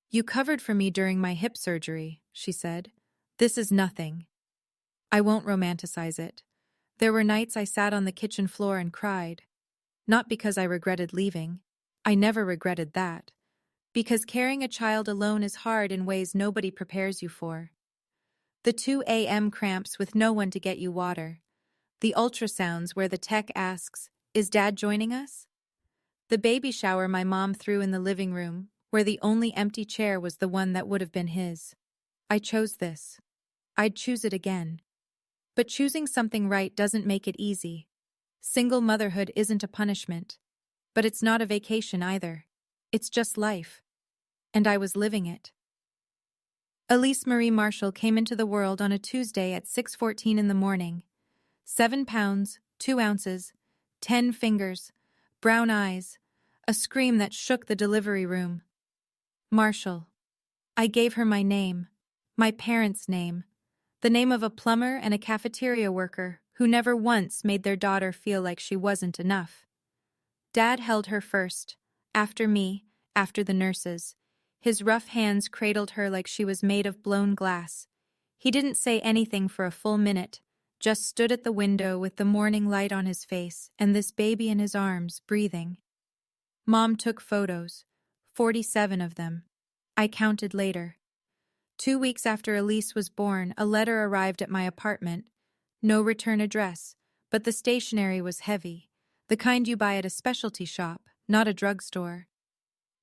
You covered for me during my hip surgery, she said. This is nothing. I won't romanticize it. There were nights I sat on the kitchen floor and cried. Not because I regretted leaving. I never regretted that. Because carrying a child alone is hard in ways nobody prepares you for. The 2 a.m. cramps with no one to get you water. The ultrasounds where the tech asks, "Is Dad joining us?" The baby shower my mom threw in the living room, where the only empty chair was the one that would have been his. I chose this. I'd choose it again. But choosing something right doesn't make it easy. Single motherhood isn't a punishment. But it's not a vacation either. It's just life. And I was living it. Elise Marie Marshall came into the world on a Tuesday at 6:14 in the morning. 7 pounds, 2 ounces, 10 fingers, brown eyes, a scream that shook the delivery room. Marshall. I gave her my name, my parents' name, the name of a plumber and a cafeteria worker who never once made their daughter feel like she wasn't enough. Dad held her first, after me, after the nurses. His rough hands cradled her like she was made of blown glass. He didn't say anything for a full minute, just stood at the window with the morning light on his face and this baby in his arms, breathing. Mom took photos, 47 of them. I counted later. 2 weeks after Elise was born, a letter arrived at my apartment. No return address, but the stationery was heavy, the kind you buy at a specialty shop, not a drugstore.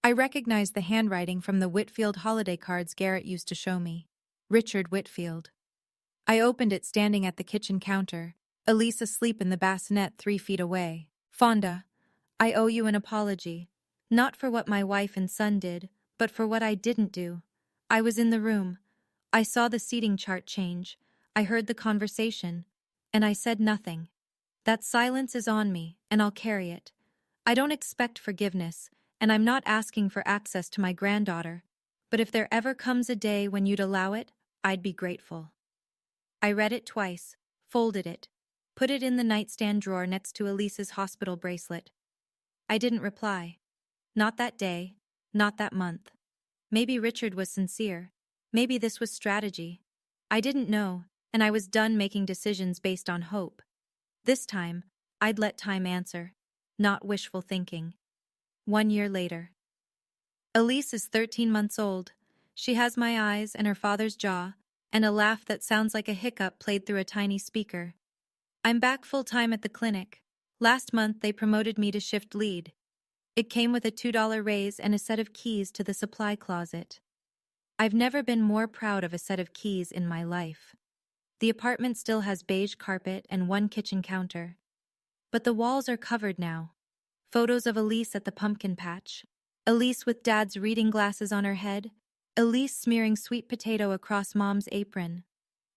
I recognized the handwriting from the Whitfield holiday cards Garrett used to show me. Richard Whitfield. I opened it standing at the kitchen counter, Elise asleep in the bassinet 3 feet away. Fonda, I owe you an apology. Not for what my wife and son did, but for what I didn't do. I was in the room. I saw the seating chart change. I heard the conversation. And I said nothing. That silence is on me, and I'll carry it. I don't expect forgiveness, and I'm not asking for access to my granddaughter. But if there ever comes a day when you'd allow it, I'd be grateful. I read it twice, folded it, put it in the nightstand drawer next to Elise's hospital bracelet. I didn't reply. Not that day, not that month. Maybe Richard was sincere. Maybe this was strategy. I didn't know, and I was done making decisions based on hope. This time, I'd let time answer, not wishful thinking. 1 year later. Elise is 13 months old. She has my eyes and her father's jaw, and a laugh that sounds like a hiccup played through a tiny speaker. I'm back full-time at the clinic. Last month they promoted me to shift lead. It came with a $2 raise and a set of keys to the supply closet. I've never been more proud of a set of keys in my life. The apartment still has beige carpet and one kitchen counter. But the walls are covered now. Photos of Elise at the pumpkin patch. Elise with Dad's reading glasses on her head. Elise smearing sweet potato across Mom's apron.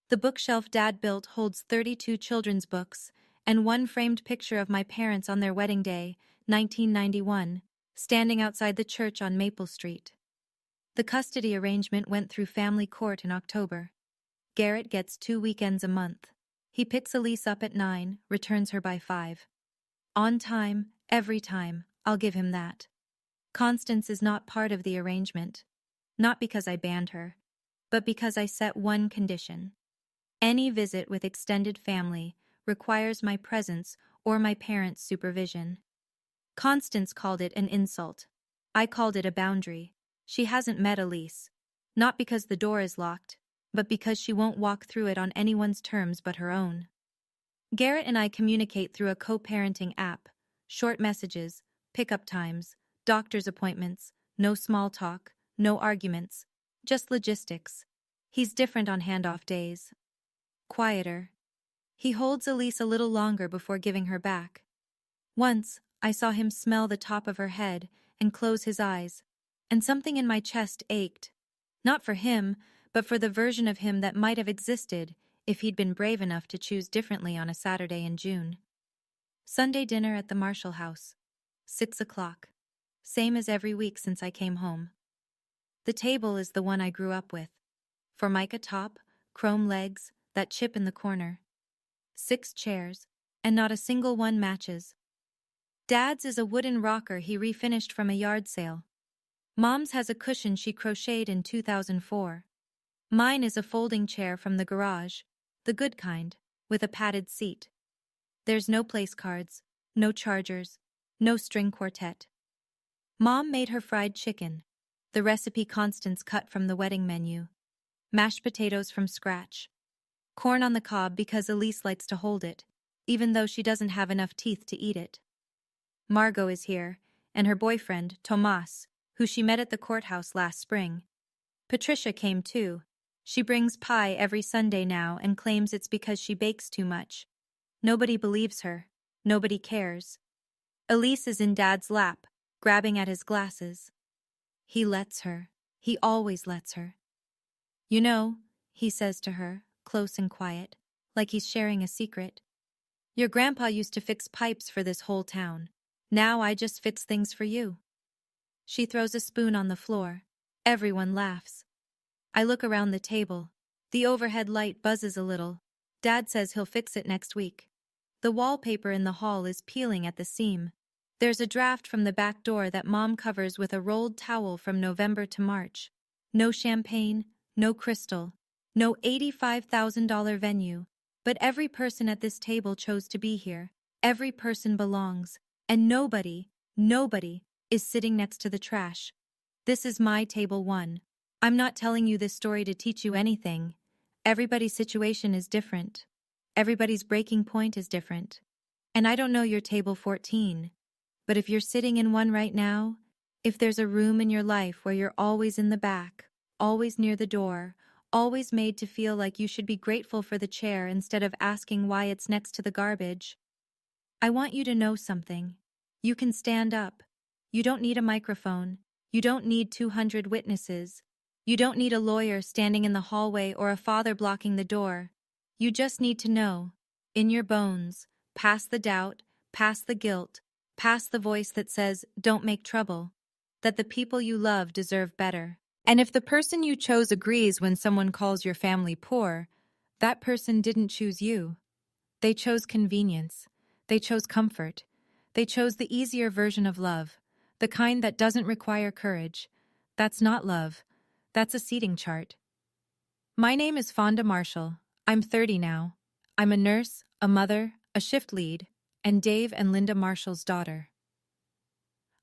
The bookshelf Dad built holds 32 children's books, and one framed picture of my parents on their wedding day, 1991, standing outside the church on Maple Street. The custody arrangement went through family court in October. Garrett gets 2 weekends a month. He picks Elise up at 9, returns her by 5. On time, every time, I'll give him that. Constance is not part of the arrangement. Not because I banned her, but because I set one condition. Any visit with extended family requires my presence or my parents' supervision. Constance called it an insult. I called it a boundary. She hasn't met Elise. Not because the door is locked, but because she won't walk through it on anyone's terms but her own. Garrett and I communicate through a co-parenting app. Short messages, pickup times, doctor's appointments, no small talk, no arguments, just logistics. He's different on handoff days. Quieter. He holds Elise a little longer before giving her back. Once, I saw him smell the top of her head and close his eyes, and something in my chest ached. Not for him, but for the version of him that might have existed if he'd been brave enough to choose differently on a Saturday in June. Sunday dinner at the Marshall house. 6 o'clock. Same as every week since I came home. The table is the one I grew up with. Formica top, chrome legs, that chip in the corner. 6 chairs, and not a single one matches. Dad's is a wooden rocker he refinished from a yard sale. Mom's has a cushion she crocheted in 2004. Mine is a folding chair from the garage, the good kind, with a padded seat. There's no place cards, no chargers, no string quartet. Mom made her fried chicken, the recipe Constance cut from the wedding menu. Mashed potatoes from scratch. Corn on the cob because Elise likes to hold it, even though she doesn't have enough teeth to eat it. Margot is here, and her boyfriend, Tomas, who she met at the courthouse last spring. Patricia came too. She brings pie every Sunday now and claims it's because she bakes too much. Nobody believes her. Nobody cares. Elise is in Dad's lap, grabbing at his glasses. He lets her. He always lets her. You know, he says to her, close and quiet, like he's sharing a secret. Your grandpa used to fix pipes for this whole town. Now I just fix things for you. She throws a spoon on the floor. Everyone laughs. I look around the table. The overhead light buzzes a little. Dad says he'll fix it next week. The wallpaper in the hall is peeling at the seam. There's a draft from the back door that Mom covers with a rolled towel from November to March. No champagne, no crystal, no $85,000 venue. But every person at this table chose to be here. Every person belongs. And nobody is sitting next to the trash. This is my table 1. I'm not telling you this story to teach you anything. Everybody's situation is different. Everybody's breaking point is different. And I don't know your table 14. But if you're sitting in one right now, if there's a room in your life where you're always in the back, always near the door, always made to feel like you should be grateful for the chair instead of asking why it's next to the garbage, I want you to know something. You can stand up. You don't need a microphone. You don't need 200 witnesses. You don't need a lawyer standing in the hallway or a father blocking the door. You just need to know, in your bones, past the doubt, past the guilt, past the voice that says, don't make trouble, that the people you love deserve better. And if the person you chose agrees when someone calls your family poor, that person didn't choose you. They chose convenience. They chose comfort. They chose the easier version of love, the kind that doesn't require courage. That's not love. That's a seating chart. My name is Fonda Marshall. I'm 30 now. I'm a nurse, a mother, a shift lead, and Dave and Linda Marshall's daughter.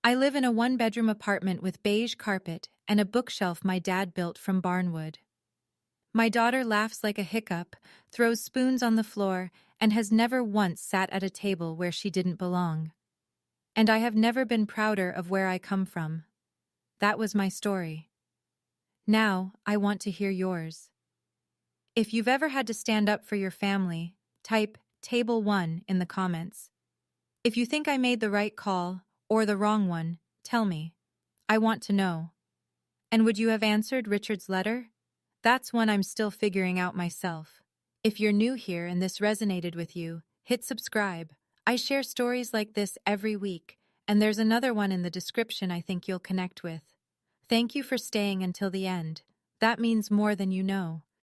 I live in a one-bedroom apartment with beige carpet and a bookshelf my dad built from barnwood. My daughter laughs like a hiccup, throws spoons on the floor, and has never once sat at a table where she didn't belong. And I have never been prouder of where I come from. That was my story. Now, I want to hear yours. If you've ever had to stand up for your family, type Table 1 in the comments. If you think I made the right call, or the wrong one, tell me. I want to know. And would you have answered Richard's letter? That's one I'm still figuring out myself. If you're new here and this resonated with you, hit subscribe. I share stories like this every week, and there's another one in the description I think you'll connect with. Thank you for staying until the end. That means more than you know.